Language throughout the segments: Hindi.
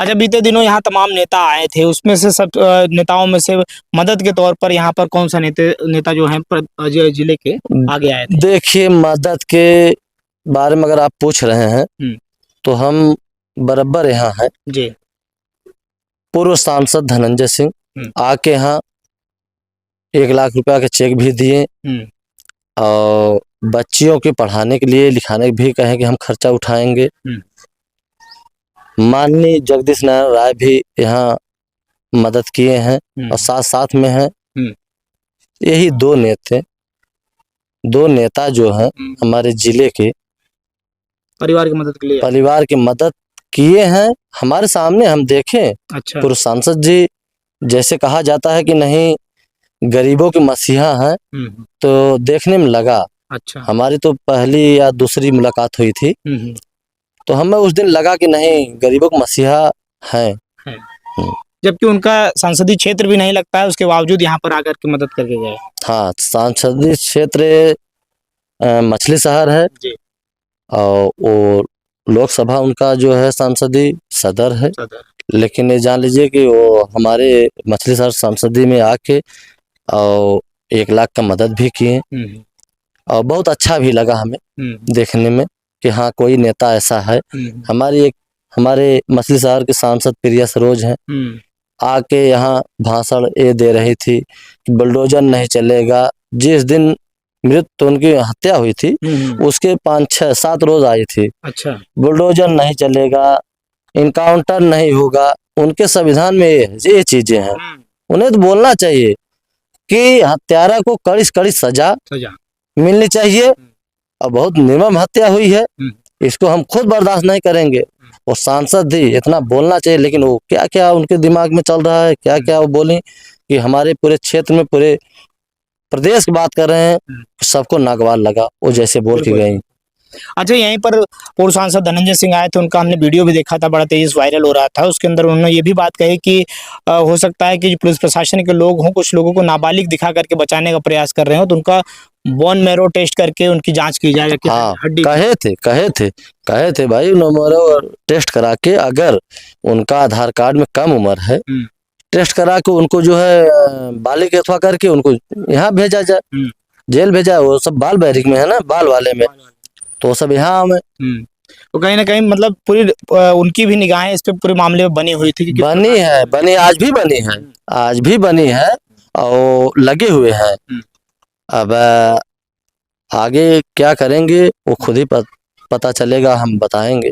अच्छा, बीते दिनों यहाँ तमाम नेता आए थे, उसमें से सब नेताओं में से मदद के तौर पर यहाँ पर कौन सा नेता जो है जिले के आगे आए थे? देखिए, मदद के बारे में अगर आप पूछ रहे हैं तो हम बराबर यहाँ हैं जी। पूर्व सांसद धनंजय सिंह आके यहाँ 1 लाख रुपया का चेक भी दिए और बच्चियों के पढ़ाने के लिए लिखाने के भी कहें कि हम खर्चा उठाएंगे। माननीय जगदीश नारायण राय भी यहाँ मदद किए हैं और साथ साथ में हैं। यही दो नेता जो हैं हमारे जिले के परिवार की मदद किए हैं हमारे सामने, हम देखें। अच्छा। पूर्व सांसद जी जैसे कहा जाता है कि नहीं गरीबों के मसीहा हैं, तो देखने में लगा। अच्छा। हमारी तो पहली या दूसरी मुलाकात हुई थी, तो हमें उस दिन लगा कि नहीं गरीबों के मसीहा हैं। जबकि उनका संसदीय क्षेत्र भी नहीं लगता है, उसके बावजूद यहाँ पर आकर के मदद करके गए। हाँ, संसदीय क्षेत्र मछली शहर है और वो लोकसभा उनका जो है संसदीय सदर है। लेकिन ये जान लीजिए कि वो हमारे मछली शहर संसदीय में आके और 1 लाख का मदद भी किए और बहुत अच्छा भी लगा हमें देखने में कि हाँ कोई नेता ऐसा है। हमारे मछली शहर के सांसद प्रिया सरोज हैं, आके यहाँ भाषण ये दे रही थी कि बुलडोजर नहीं चलेगा। जिस दिन मृत्यु उनकी हत्या हुई थी उसके 5-6-7 रोज आई थी। अच्छा। बुलडोजर नहीं चलेगा, इनकाउंटर नहीं होगा, उनके संविधान में ये चीजें हैं। उन्हें तो बोलना चाहिए कि हत्यारा को कड़ी से कड़ी सजा मिलनी चाहिए और बहुत निर्मम हत्या हुई है, इसको हम खुद बर्दाश्त नहीं करेंगे। और सांसद ही इतना बोलना चाहिए, लेकिन वो क्या क्या उनके दिमाग में चल रहा है, क्या क्या वो बोली कि हमारे पूरे क्षेत्र में पूरे प्रदेश की बात कर रहे हैं, सबको नागवार लगा वो जैसे बोल के गई। अच्छा, यहीं पर पूर्व सांसद धनंजय सिंह आए थे, उनका हमने वीडियो भी देखा था, बड़ा तेज वायरल हो रहा था। उसके अंदर उन्होंने ये भी बात कही कि हो सकता है कि जो पुलिस प्रशासन के लोग हों, कुछ लोगों को नाबालिग दिखा करके बचाने का प्रयास कर रहे हो, तो उनका बोन मैरो टेस्ट करके उनकी जांच की जाएगी। हाँ, कहे थे भाई, मैरो टेस्ट करा के अगर उनका आधार कार्ड में कम उम्र है, टेस्ट करा के उनको जो है बालिग अथवा करके उनको यहाँ भेजा जाए, जेल भेजा। वो सब बाल बैरिक में है ना, बाल वाले में, तो सब यहाँ में। तो कहीं ना कहीं मतलब पूरी उनकी भी निगाहें इस पे पूरे मामले में बनी हुई थी। बनी आज भी बनी है और लगे हुए हैं। अब आगे क्या करेंगे वो खुद ही पता चलेगा, हम बताएंगे।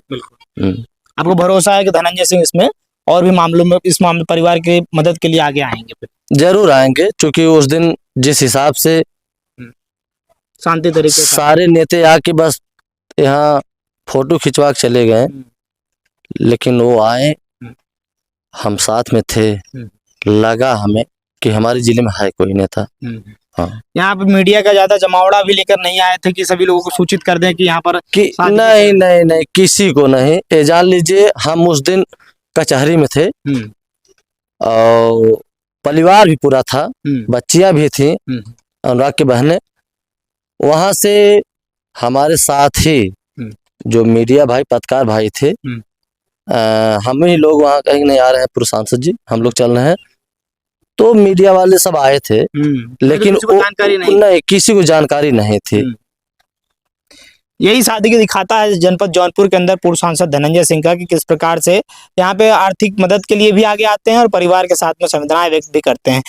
आपको भरोसा है कि धनंजय सिंह इसमें और भी मामलों में, इस मामले परिवार की मदद के लिए आगे आएंगे? जरूर आएंगे, क्योंकि उस दिन जिस हिसाब से शांति तरीके से सारे नेता आके बस यहाँ फोटो खिंचवा के चले गए, लेकिन वो आए, हम साथ में थे, लगा हमें कि हमारे जिले में है कोई नेता। हाँ। यहाँ पर मीडिया का ज्यादा जमावड़ा भी लेकर नहीं आए थे कि सभी लोगों को सूचित कर दें कि यहाँ पर नहीं, किसी को नहीं। ये जान लीजिए हम उस दिन कचहरी में थे और परिवार भी पूरा था, बच्चियां भी थी, अनुराग की बहनें। वहां से हमारे साथ ही जो मीडिया भाई, पत्रकार भाई थे, हम ही लोग वहाँ कहीं नहीं आ रहे हैं, पूर्व सांसद जी हम लोग चल रहे हैं, तो मीडिया वाले सब आए थे, लेकिन किसी को जानकारी नहीं थी। यही सादगी दिखाता है जनपद जौनपुर के अंदर पूर्व सांसद धनंजय सिंह का, कि किस प्रकार से यहाँ पे आर्थिक मदद के लिए भी आगे आते हैं और परिवार के साथ में संवेदनाएं व्यक्त भी करते हैं।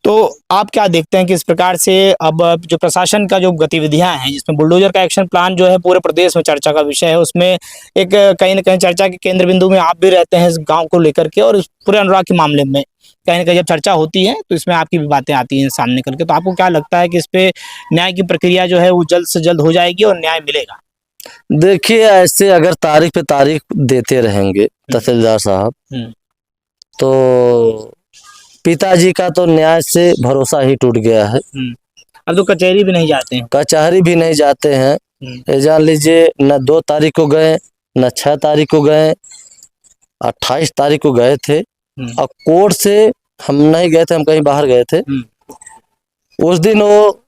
तो आप क्या देखते हैं कि इस प्रकार से अब जो प्रशासन का जो गतिविधियां हैं, जिसमें बुलडोजर का एक्शन प्लान जो है पूरे प्रदेश में चर्चा का विषय है, उसमें एक कहीं ना कहीं चर्चा के केंद्र बिंदु में आप भी रहते हैं इस गाँव को लेकर के, और इस पूरे अनुराग के मामले में कहीं ना कहीं जब चर्चा होती है तो इसमें आपकी भी बातें आती हैं सामने करके। तो आपको क्या लगता है कि इस पे न्याय की प्रक्रिया जो है वो जल्द से जल्द हो जाएगी और न्याय मिलेगा? देखिए, ऐसे अगर तारीख पे तारीख देते रहेंगे तहसीलदार साहब, तो पिताजी का तो न्याय से भरोसा ही टूट गया है। अब तो कचहरी भी नहीं जाते हैं। जान लीजिए, न 2 तारीख को गए, न 6 तारीख को गए, 28 तारीख को गए थे और कोर्ट से हम नहीं गए थे, हम कहीं बाहर गए थे। उस दिन वो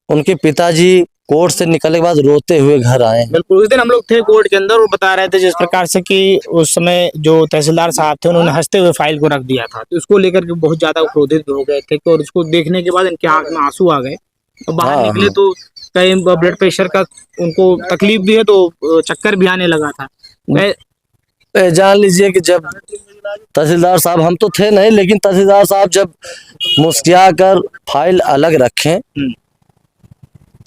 उनके पिताजी कोर्ट से निकलने के बाद रोते हुए घर आए हैं। बिल्कुल, उस दिन हम लोग थे कोर्ट के अंदर और बता रहे थे जिस प्रकार से कि उस समय जो तहसीलदार साहब थे उन्होंने हंसते हुए फाइल को रख दिया था, तो उसको लेकर के बहुत ज्यादा क्रोधित हो गए थे और उसको देखने के बाद इनके आंख में आंसू आ गए और बाहर हाँ, निकले हाँ। तो कहीं ब्लड प्रेशर का उनको तकलीफ भी है तो चक्कर भी आने लगा था। जान लीजिए कि जब तहसीलदार साहब, हम तो थे नहीं, लेकिन तहसीलदार साहब जब मुस्किया कर फाइल अलग रखें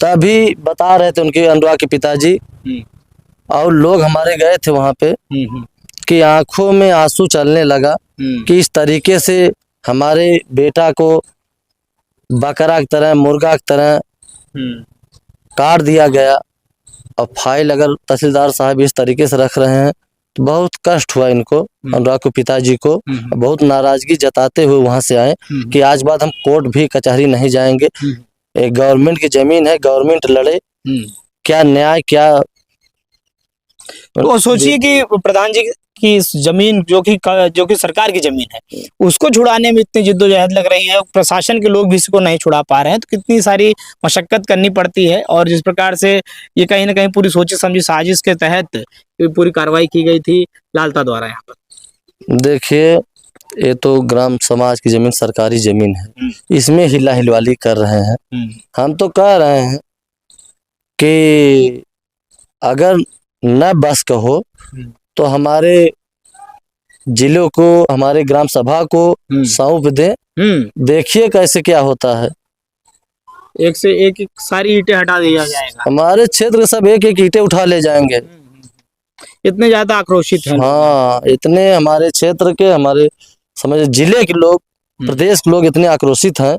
तभी बता रहे थे उनके अनुराग के पिताजी और लोग हमारे गए थे वहां पे कि आंखों में आंसू चलने लगा कि इस तरीके से हमारे बेटा को बकरा की तरह, मुर्गा की तरह काट दिया गया। और फाइल अगर तहसीलदार साहब इस तरीके से रख रहे हैं तो बहुत कष्ट हुआ इनको, अनुराग के पिताजी को। बहुत नाराजगी जताते हुए वहां से आए कि आज बाद हम कोर्ट भी कचहरी नहीं जाएंगे, एक गवर्नमेंट की जमीन है, गवर्नमेंट लड़े, क्या न्याय, क्या। तो सोचिए कि प्रधान जी की इस जमीन जो कि सरकार की जमीन है उसको छुड़ाने में इतनी जिद्दोजहद लग रही है, प्रशासन के लोग भी इसको नहीं छुड़ा पा रहे हैं, तो कितनी सारी मशक्कत करनी पड़ती है। और जिस प्रकार से ये कहीं ना कहीं पूरी सोची समझी साजिश के तहत ये पूरी कार्रवाई की गई थी लालता द्वारा यहाँ पर। देखिए, ये तो ग्राम समाज की जमीन सरकारी जमीन है, इसमें हिला हिलवाली कर रहे हैं। हम तो कह रहे हैं कि अगर न बस कहो तो हमारे जिलों को, हमारे ग्राम सभा को सौंप दें, देखिए कैसे क्या होता है। एक से एक सारी ईंटें हटा दिया जाएगा, हमारे क्षेत्र के सब एक एक ईंटें उठा ले जाएंगे। इतने ज्यादा आक्रोशित हैं। हाँ, इतने हमारे क्षेत्र के, हमारे समझ जिले के लोग, प्रदेश के लोग इतने आक्रोशित हैं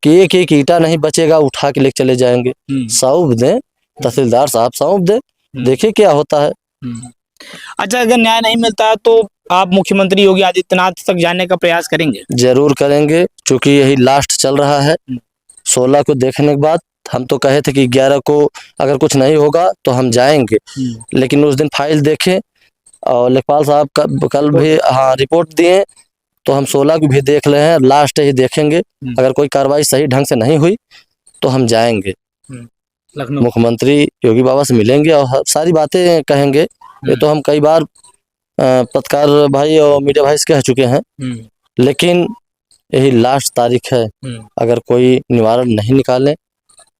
कि एक एक ईंटा नहीं बचेगा, उठा के लेके चले जाएंगे। सौंप दें, तहसीलदार साहब सौंप दें, देखिए क्या होता है। अच्छा, अगर न्याय नहीं मिलता है तो आप मुख्यमंत्री योगी आदित्यनाथ तक जाने का प्रयास करेंगे? जरूर करेंगे, क्योंकि यही लास्ट चल रहा है। 16 को देखने के बाद हम तो कहे थे कि 11 को अगर कुछ नहीं होगा तो हम जाएंगे, लेकिन उस दिन फाइल देखें और लेखपाल साहब कल भी रिपोर्ट दिए, तो हम 16 को भी देख रहे हैं, लास्ट ही देखेंगे। अगर कोई कार्रवाई सही ढंग से नहीं हुई तो हम जाएंगे, मुख्यमंत्री योगी बाबा से मिलेंगे और सारी बातें कहेंगे। ये तो हम कई बार पत्रकार भाई और मीडिया भाई से कह चुके हैं, लेकिन यही लास्ट तारीख है। अगर कोई निवारण नहीं निकाले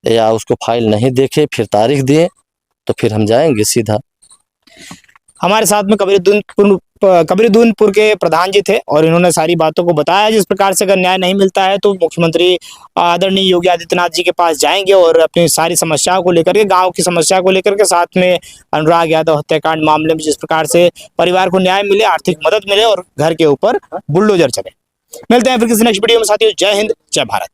या उसको फाइल नहीं देखे, फिर तारीख दिए, तो फिर हम जाएंगे सीधा। हमारे साथ में कबीरदूनपुर के प्रधान जी थे और इन्होंने सारी बातों को बताया जिस प्रकार से अगर न्याय नहीं मिलता है तो मुख्यमंत्री आदरणीय योगी आदित्यनाथ जी के पास जाएंगे और अपनी सारी समस्याओं को लेकर के, गांव की समस्या को लेकर के, साथ में अनुराग यादव हत्याकांड मामले में जिस प्रकार से परिवार को न्याय मिले, आर्थिक मदद मिले और घर के ऊपर बुलडोजर चले। मिलते हैं फिर किसी नेक्स्ट वीडियो में साथियों। जय हिंद, जय भारत।